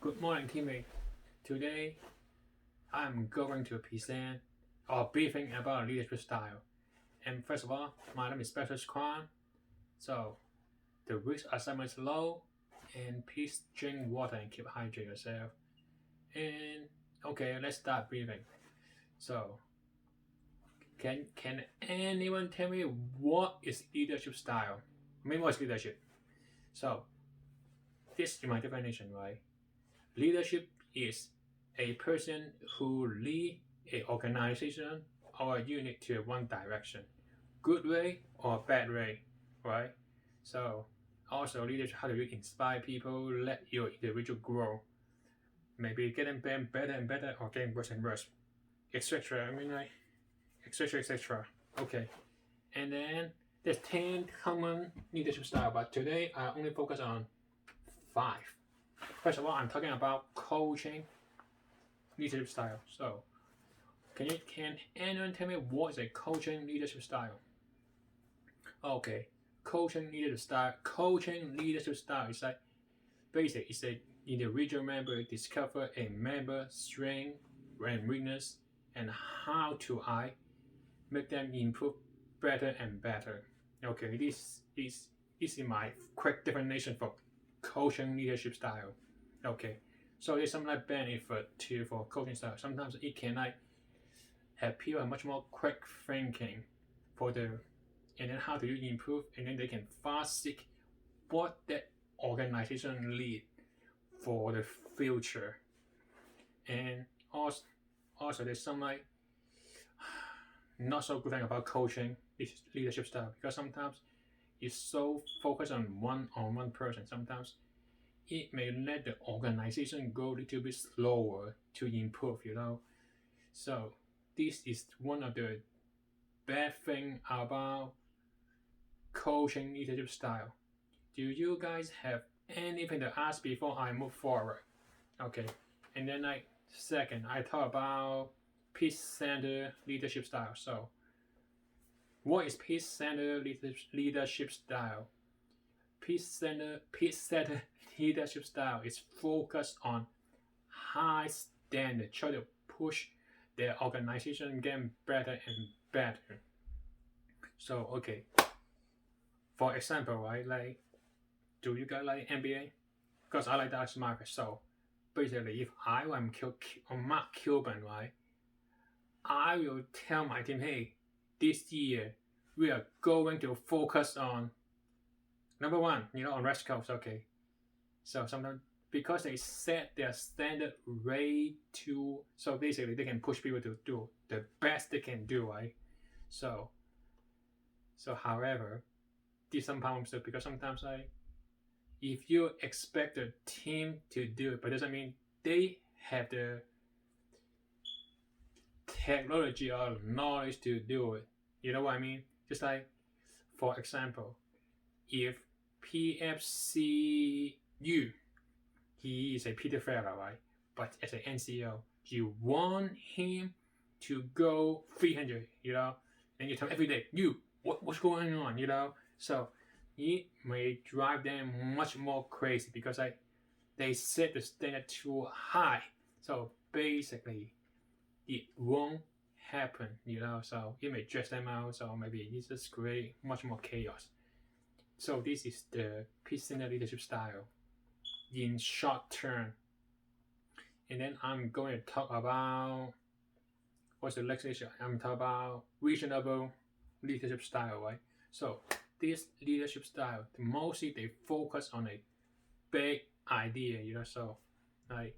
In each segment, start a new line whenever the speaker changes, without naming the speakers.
Good morning, teammate. Today, I'm going to present or briefing about leadership style. And first of all, my name is Specialist Kwan. So, the risk assignment is low, and please drink water and keep hydrated yourself. And okay, let's start briefing. So, can anyone tell me what is leadership style? What is leadership? So, this is my definition, right? Leadership is a person who lead a organization or a unit to one direction, good way or bad way, right? So also leadership, how do you inspire people, let your individual grow, maybe getting them better and better or getting worse and worse, etc. Etc. Okay, and then there's 10 common leadership style, but today I only focus on 5. First of all, I'm talking about coaching leadership style. So, can anyone tell me what is a coaching leadership style? Okay, coaching leadership style. Coaching leadership style is like basic. It's a individual member discover a member strength and weakness and how to I make them improve better and better. Okay, this is my quick definition for coaching leadership style. Okay, so there's some like benefit to for coaching style. Sometimes it can like have people much more quick thinking for the and then how do you improve and then they can fast seek what that organization lead for the future. And also there's some like not so good thing about coaching leadership style because sometimes it's so focused on one person. Sometimes it may let the organization go a little bit slower to improve. So this is one of the bad thing about coaching leadership style. Do you guys have anything to ask before I move forward? Okay, and then second, I talk about peace center leadership style. So, what is peace center leadership style? Peace center leadership style is focused on high standard, try to push their organization getting better and better. So okay, for example, right, like, do you guys like NBA? Because I like that market. So basically, if I am Mark Cuban, right, I will tell my team, hey, this year we are going to focus on number one, on West Coast. Okay, so sometimes because they set their standard way too, so basically they can push people to do the best they can do, right? So however, this some problems too because sometimes if you expect the team to do it, but doesn't mean they have the technology or knowledge to do it. You know what I mean? Just like, for example, if PFCU, he is a Peter Farrell, right? But as an NCO, you want him to go 300, and you tell him every day, what's going on, So it may drive them much more crazy because they set the standard too high. So basically, it won't happen, So it may stress them out. So maybe it just create much more chaos. So this is the peace leadership style in short term. And then I'm going to talk about what's the next issue? I'm talking about reasonable leadership style, right? So this leadership style, mostly they focus on a big idea, So like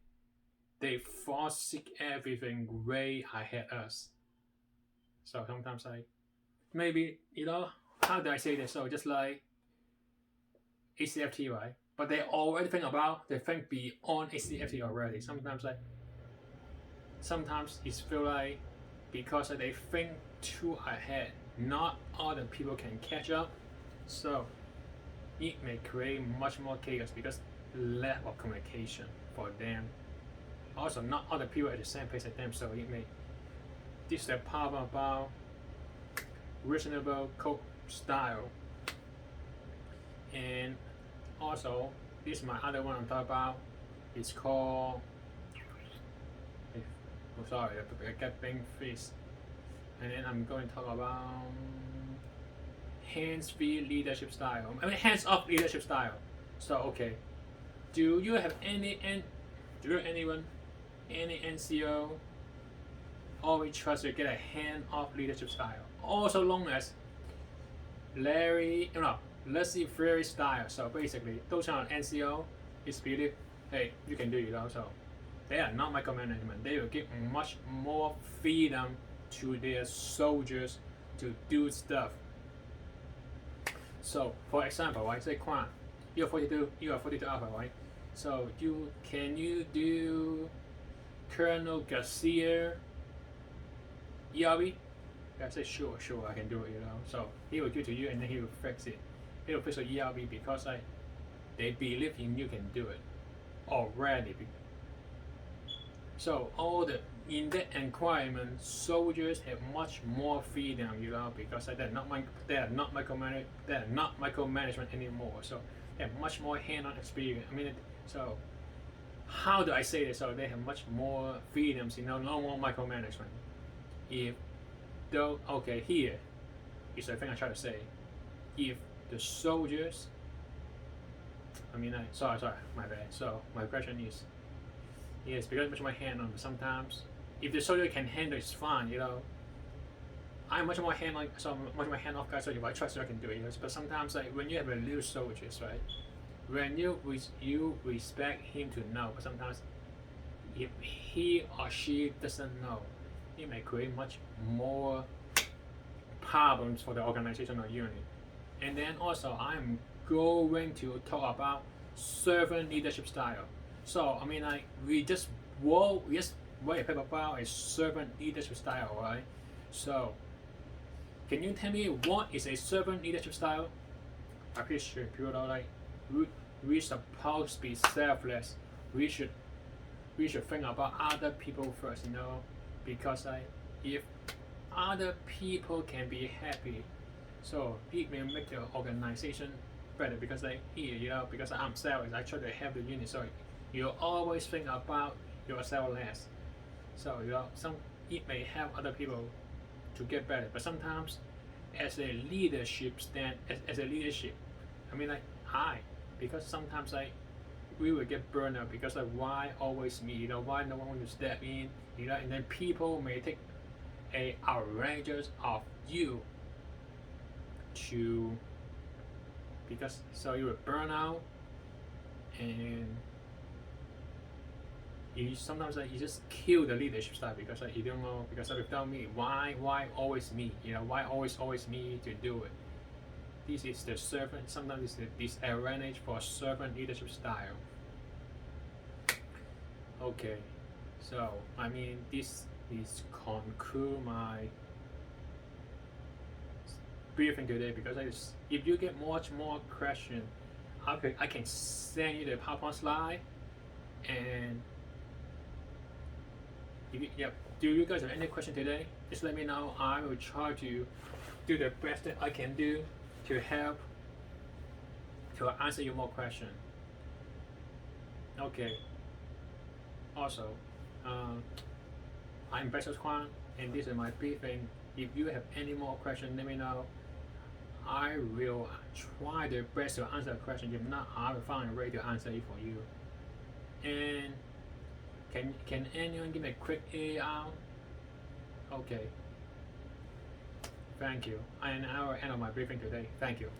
they foresee everything way ahead us. So sometimes maybe how do I say this? So just like ACFT, right? But they already think beyond ACFT already. Sometimes it feel like because they think too ahead, not other people can catch up. So it may create much more chaos because lack of communication for them. Also, not other people at the same pace as them. So it may this is the problem about reasonable coach style. And also, this is my other one I'm talking about It's called. Oh, sorry, I get blank face. And then I'm going to talk about hands-free leadership style. I mean, hands-off leadership style. So okay, do you have any NCO always tries to get a hand-off leadership style, also known as laissez faire style. So basically, those kind of NCO is believe, hey, you can do it also. They are not micromanagement. They will give much more freedom to their soldiers to do stuff. So, for example, right, say Quan, you are 42 Alpha, right? So can you do Colonel Garcia ERB? I say sure, I can do it, So he will give to you and then he will fix it. He will fix the ERB because they believe in you can do it already. So in that environment, soldiers have much more freedom, because they're not micromanagement anymore. So they have much more hand-on experience. I mean, so how do I say this? So they have much more freedoms, no more micromanagement. Here is the thing I try to say. If the soldiers, sorry, my bad. So my question is, yes, because much more hand on. But sometimes, if the soldier can handle, it's fine. I'm much more hand on, so much more hand off guy. So if I trust, I can do it. But sometimes, when you have a little soldiers, right? When you respect him to know, but sometimes, if he or she doesn't know, it may create much more problems for the organization or unit. And then also, I'm going to talk about servant leadership style. So we just wrote a paper about a servant leadership style, right? So can you tell me what is a servant leadership style? I'm pretty sure people are we're supposed to be selfless. We should think about other people first, because if other people can be happy, so it will make the organization better. Because because I'm selfish, I try to help the unit. So you always think about yourself less. So it may help other people to get better. But sometimes, as a leadership, because sometimes we will get burned out because why always me? Why no one wants to step in? And then people may take a outrageous of you to, because so you will burn out, and sometimes you just kill the leadership style because you don't know, because without me, why always me? Why always me to do it? This is the servant. Sometimes it's the disadvantage for servant leadership style. Okay, so this conclude my briefing today, because if you get much more question, I can send you the PowerPoint slide. And do you guys have any question today? Just let me know. I will try to do the best that I can do to help to answer your more question. Okay. Also, I'm Ambassador Kwan, and this is my briefing. If you have any more questions, let me know. I will try the best to answer the question. If not, I will find a way to answer it for you. And can anyone give me a quick AR? Okay. Thank you. And I will end my briefing today. Thank you.